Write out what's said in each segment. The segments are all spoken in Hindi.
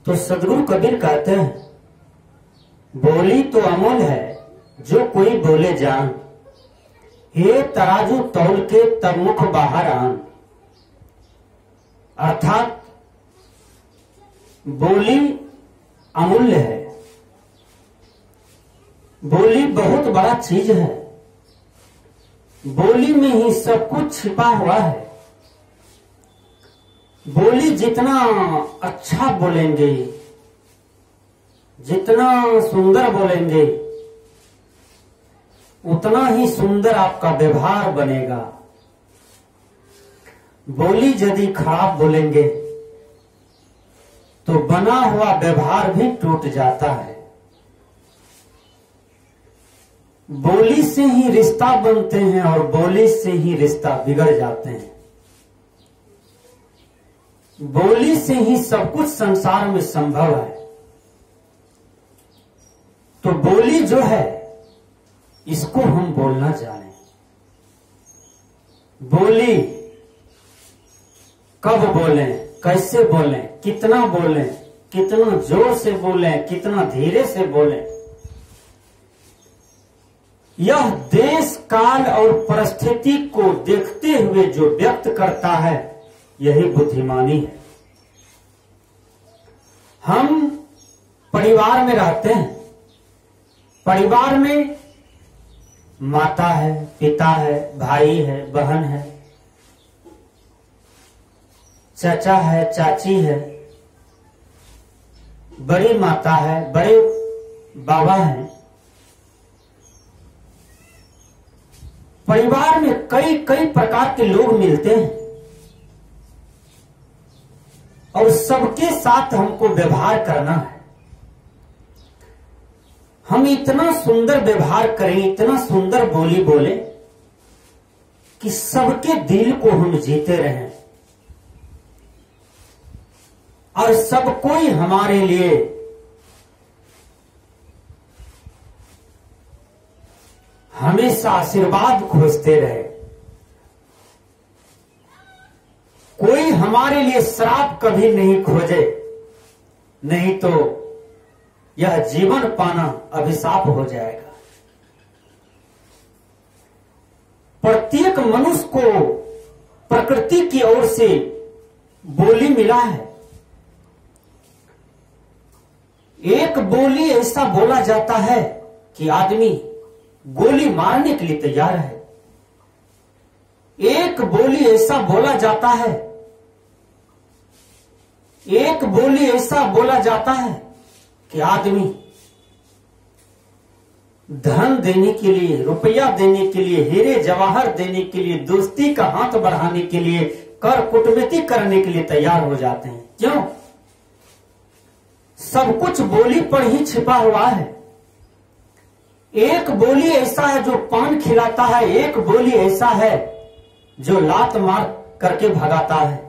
तो सदगुरु कबीर कहते हैं, बोली तो अमूल है जो कोई बोले जान, हे तराजू तौल के तब मुख बाहर आन। अर्थात बोली अमूल्य है, बोली बहुत बड़ा चीज है, बोली में ही सब कुछ छिपा हुआ है। बोली जितना अच्छा बोलेंगे, जितना सुंदर बोलेंगे, उतना ही सुंदर आपका व्यवहार बनेगा। बोली यदि खराब बोलेंगे तो बना हुआ व्यवहार भी टूट जाता है। बोली से ही रिश्ता बनते हैं और बोली से ही रिश्ता बिगड़ जाते हैं। बोली से ही सब कुछ संसार में संभव है। तो बोली जो है, इसको हम बोलना जाने। बोली कब बोलें, कैसे बोलें, कितना बोलें, कितना जोर से बोलें, कितना धीरे से बोलें, यह देश काल और परिस्थिति को देखते हुए जो व्यक्त करता है, यही बुद्धिमानी है। हम परिवार में रहते हैं, परिवार में माता है, पिता है, भाई है, बहन है, चाचा है, चाची है, बड़ी माता है, बड़े बाबा हैं। परिवार में कई कई प्रकार के लोग मिलते हैं और सबके साथ हमको व्यवहार करना है। हम इतना सुंदर व्यवहार करें, इतना सुंदर बोली बोले कि सबके दिल को हम जीते रहें और सब कोई हमारे लिए हमेशा आशीर्वाद खोजते रहे। कोई हमारे लिए श्राप कभी नहीं खोजे, नहीं तो यह जीवन पाना अभिशाप हो जाएगा। प्रत्येक मनुष्य को प्रकृति की ओर से बोली मिला है। एक बोली ऐसा बोला जाता है कि आदमी गोली मारने के लिए तैयार है। एक बोली ऐसा बोला जाता है, एक बोली ऐसा बोला जाता है कि आदमी धन देने के लिए, रुपया देने के लिए, हीरे जवाहर देने के लिए, दोस्ती का हाथ बढ़ाने के लिए, कर कुटबैती करने के लिए तैयार हो जाते हैं। क्यों? सब कुछ बोली पर ही छिपा हुआ है। एक बोली ऐसा है जो पान खिलाता है, एक बोली ऐसा है जो लात मार करके भगाता है,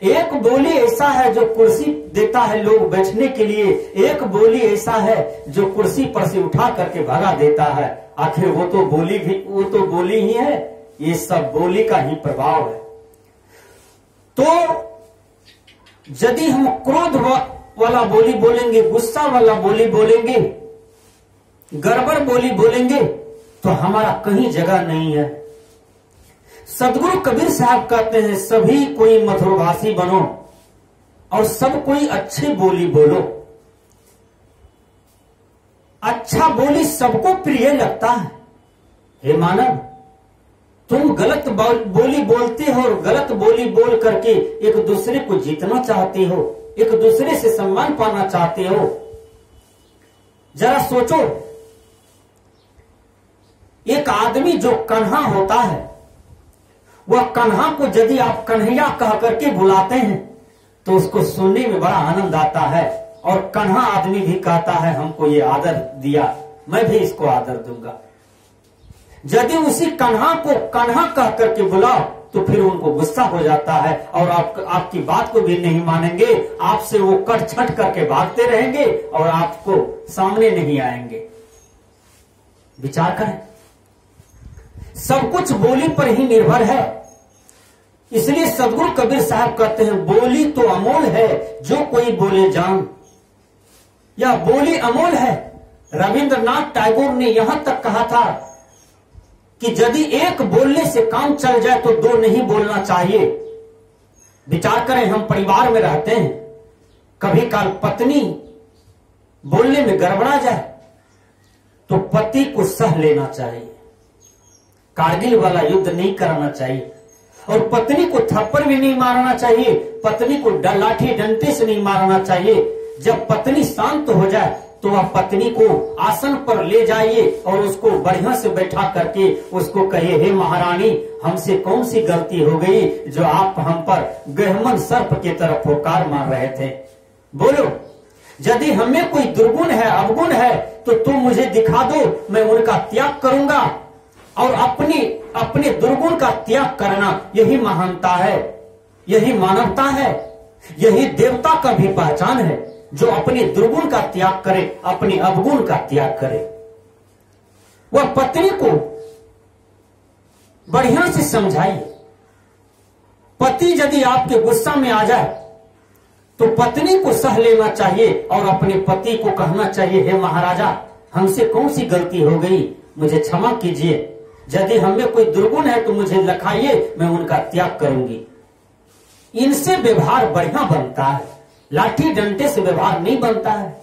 एक बोली ऐसा है जो कुर्सी देता है लोग बैठने के लिए, एक बोली ऐसा है जो कुर्सी पर से उठा करके भगा देता है। आखिर वो तो बोली ही है। ये सब बोली का ही प्रभाव है। तो यदि हम क्रोध वाला बोली बोलेंगे, गुस्सा वाला बोली बोलेंगे, गड़बड़ बोली बोलेंगे, तो हमारा कहीं जगह नहीं है। सदगुरु कबीर साहब कहते हैं, सभी कोई मधुरभाषी बनो और सब कोई अच्छी बोली बोलो। अच्छा बोली सबको प्रिय लगता है। हे मानव, तुम गलत बोली बोलते हो और गलत बोली बोल करके एक दूसरे को जीतना चाहते हो, एक दूसरे से सम्मान पाना चाहते हो। जरा सोचो, एक आदमी जो कन्हा होता है, वह कन्हा को यदि आप कन्हैया कह करके बुलाते हैं तो उसको सुनने में बड़ा आनंद आता है। और कन्हा आदमी भी कहता है, हमको ये आदर दिया, मैं भी इसको आदर दूंगा। यदि उसी कन्हा को कन्हा कह करके बुलाओ तो फिर उनको गुस्सा हो जाता है और आपकी बात को भी नहीं मानेंगे। आपसे वो कट छट करके भागते रहेंगे और आपको सामने नहीं आएंगे। विचार करें, सब कुछ बोली पर ही निर्भर है। इसलिए सदगुरु कबीर साहब कहते हैं, बोली तो अमोल है जो कोई बोले जान, यह बोली अमोल है। रविंद्रनाथ टैगोर ने यहां तक कहा था कि यदि एक बोलने से काम चल जाए तो दो नहीं बोलना चाहिए। विचार करें, हम परिवार में रहते हैं, कभी काल पत्नी बोलने में गड़बड़ा जाए तो पति को सह लेना चाहिए। कारगिल वाला युद्ध नहीं कराना चाहिए और पत्नी को थप्पड़ भी नहीं मारना चाहिए, पत्नी को लाठी डंडे से नहीं मारना चाहिए। जब पत्नी शांत हो जाए तो वह पत्नी को आसन पर ले जाइए और उसको बढ़िया से बैठा करके उसको कहिए, हे महारानी, हमसे कौन सी गलती हो गई जो आप हम पर गहमन सर्प की तरफ फुकार मार रहे थे। बोलो, यदि हमें कोई दुर्गुण है, अवगुण है, तो तुम मुझे दिखा दो, मैं उनका त्याग करूंगा। और अपने दुर्गुण का त्याग करना यही महानता है, यही मानवता है, यही देवता का भी पहचान है, जो अपने दुर्गुण का त्याग करे, अपने अवगुण का त्याग करे। वह पत्नी को बढ़िया से समझाइए। पति यदि आपके गुस्सा में आ जाए तो पत्नी को सह लेना चाहिए और अपने पति को कहना चाहिए, हे महाराजा, हमसे कौन सी गलती हो गई, मुझे क्षमा कीजिए। यदि हमें कोई दुर्गुण है तो मुझे लखाइए, मैं उनका त्याग करूंगी। इनसे व्यवहार बढ़िया बनता है, लाठी डंडे से व्यवहार नहीं बनता है।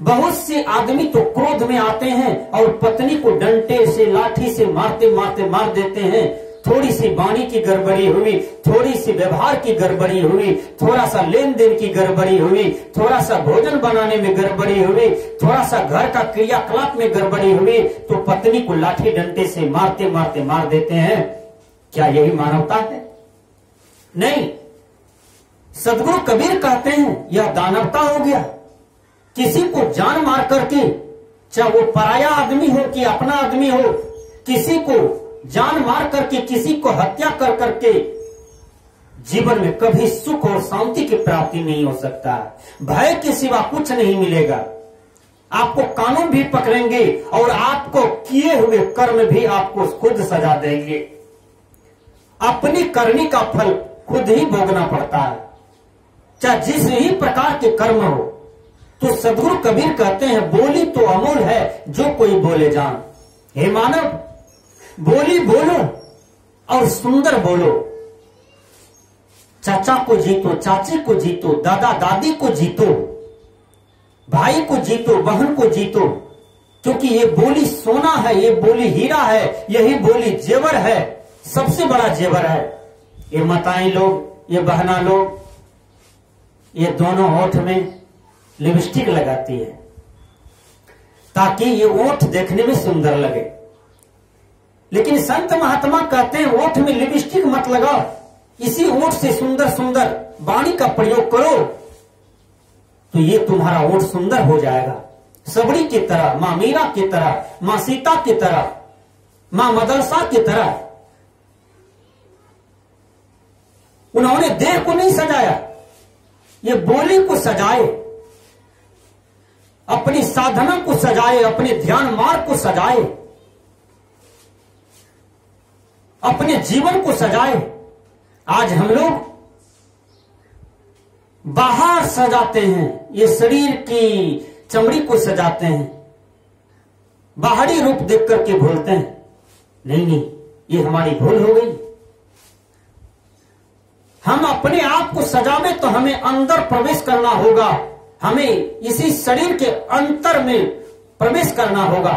बहुत से आदमी तो क्रोध में आते हैं और पत्नी को डंडे से, लाठी से मारते मारते मार देते हैं। थोड़ी सी वाणी की गड़बड़ी हुई, थोड़ी सी व्यवहार की गड़बड़ी हुई, थोड़ा सा लेन देन की गड़बड़ी हुई, थोड़ा सा भोजन बनाने में गड़बड़ी हुई, थोड़ा सा घर का क्रियाकलाप में गड़बड़ी हुई तो पत्नी को लाठी डंडे से मारते मारते मार देते हैं। क्या यही मानवता है? नहीं। सदगुरु कबीर कहते हैं यह दानवता हो गया। किसी को जान मार करके, चाहे वो पराया आदमी हो कि अपना आदमी हो, किसी को जान मार करके, किसी को हत्या कर करके जीवन में कभी सुख और शांति की प्राप्ति नहीं हो सकता। भय के सिवा कुछ नहीं मिलेगा। आपको कानून भी पकड़ेंगे और आपको किए हुए कर्म भी आपको खुद सजा देंगे। अपनी करनी का फल खुद ही भोगना पड़ता है, चाहे जिस ही प्रकार के कर्म हो। तो सदगुरु कबीर कहते हैं, बोली तो अमोल है, जो कोई बोले जान। हे मानव, बोली बोलो और सुंदर बोलो। चाचा को जीतो, चाची को जीतो, दादा दादी को जीतो, भाई को जीतो, बहन को जीतो, क्योंकि ये बोली सोना है, ये बोली हीरा है, यही बोली जेवर है, सबसे बड़ा जेवर है। ये माताएं लोग, ये बहना लोग, ये दोनों होठ में लिपस्टिक लगाती है ताकि ये ओठ देखने में सुंदर लगे। लेकिन संत महात्मा कहते हैं ओठ में लिपस्टिक मत लगाओ, इसी ओठ से सुंदर सुंदर वाणी का प्रयोग करो तो ये तुम्हारा ओठ सुंदर हो जाएगा। सबरी की तरह, मां मीरा की तरह, मां सीता की तरह, मां मदरसा की तरह। उन्होंने देह को नहीं सजाया, ये बोली को सजाए, अपनी साधना को सजाए, अपने ध्यान मार्ग को सजाए, अपने जीवन को सजाए। आज हम लोग बाहर सजाते हैं, ये शरीर की चमड़ी को सजाते हैं, बाहरी रूप देख करके भूलते हैं। नहीं, ये हमारी भूल हो गई। हम अपने आप को सजावे तो हमें अंदर प्रवेश करना होगा, हमें इसी शरीर के अंतर में प्रवेश करना होगा।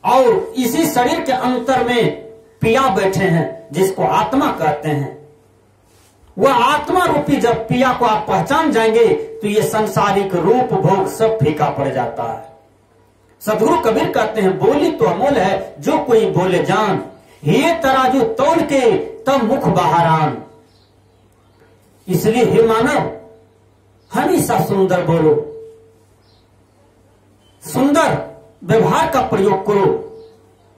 और इसी शरीर के अंतर में पिया बैठे हैं जिसको आत्मा कहते हैं। वह आत्मा रूपी जब पिया को आप पहचान जाएंगे तो ये संसारिक रूप भोग सब फीका पड़ जाता है। सदगुरु कबीर कहते हैं, बोली तो अमोल है, जो कोई बोले जान। ये तराजू तोड़ के तब मुख बाहरान। इसलिए हे मानव, हमेशा सुंदर बोलो, सुंदर व्यवहार का प्रयोग करो।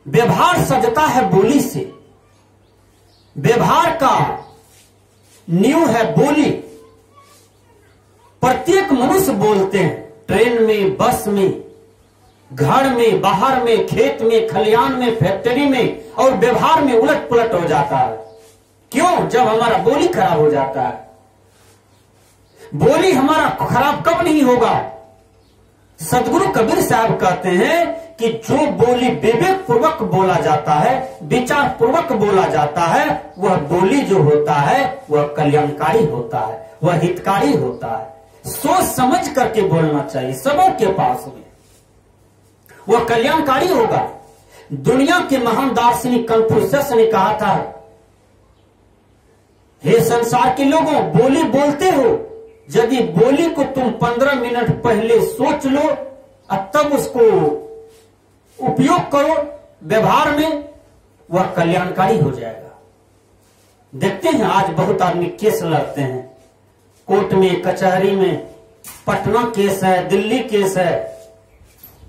व्यवहार सजता है बोली से, व्यवहार का नींव है बोली। प्रत्येक मनुष्य बोलते हैं, ट्रेन में, बस में, घर में, बाहर में, खेत में, खलियान में, फैक्ट्री में, और व्यवहार में उलट पुलट हो जाता है। क्यों? जब हमारा बोली खराब हो जाता है। बोली हमारा खराब कब नहीं होगा? सदगुरु कबीर साहब कहते हैं कि जो बोली विवेक पूर्वक बोला जाता है, विचार पूर्वक बोला जाता है, वह बोली जो होता है वह कल्याणकारी होता है, वह हितकारी होता है। सोच समझ करके बोलना चाहिए सबों के पास में, वह कल्याणकारी होगा। दुनिया के महान दार्शनिक कन्फ्यूशियस ने कहा था, हे संसार के लोगों, बोली बोलते हो, यदि बोली को तुम 15 मिनट पहले सोच लो और तब उसको उपयोग करो व्यवहार में, वह कल्याणकारी हो जाएगा। देखते हैं आज बहुत आदमी केस लड़ते हैं, कोर्ट में, कचहरी में, पटना केस है, दिल्ली केस है,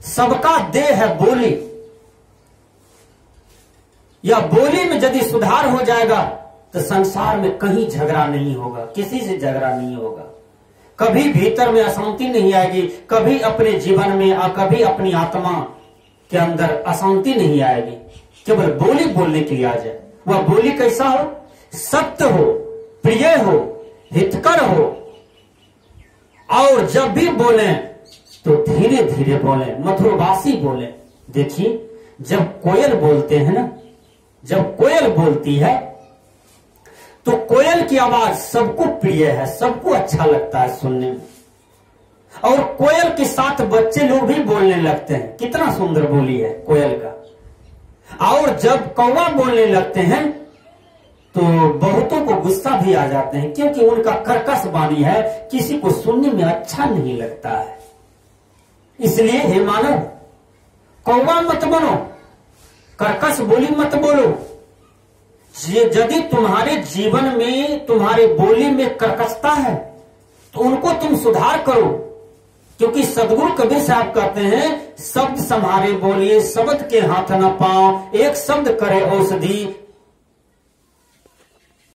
सबका देह है बोली। या बोली में यदि सुधार हो जाएगा तो संसार में कहीं झगड़ा नहीं होगा, किसी से झगड़ा नहीं होगा, कभी भीतर में अशांति नहीं आएगी, कभी अपने जीवन में और कभी अपनी आत्मा के अंदर अशांति नहीं आएगी। केवल बोली बोलने के लिए आ जाए। वह बोली कैसा हो? सत्य हो, प्रिय हो, हितकर हो, और जब भी बोले तो धीरे धीरे बोले, मधुरभाषी बोले। देखिए जब कोयल बोलते हैं ना, जब कोयल बोलती है तो कोयल की आवाज सबको प्रिय है, सबको अच्छा लगता है सुनने में, और कोयल के साथ बच्चे लोग भी बोलने लगते हैं। कितना सुंदर बोली है कोयल का। और जब कौवा बोलने लगते हैं तो बहुतों को गुस्सा भी आ जाते हैं, क्योंकि उनका कर्कश वाणी है, किसी को सुनने में अच्छा नहीं लगता है। इसलिए हे मानव, कौवा मत बनो, कर्कश बोली मत बोलो। यदि तुम्हारे जीवन में, तुम्हारे बोली में कर्कशता है तो उनको तुम सुधार करो, क्योंकि सदगुरु कबीर साहब कहते हैं, शब्द संभारे बोलिए, शब्द के हाथ न पाओ, एक शब्द करे औषधि,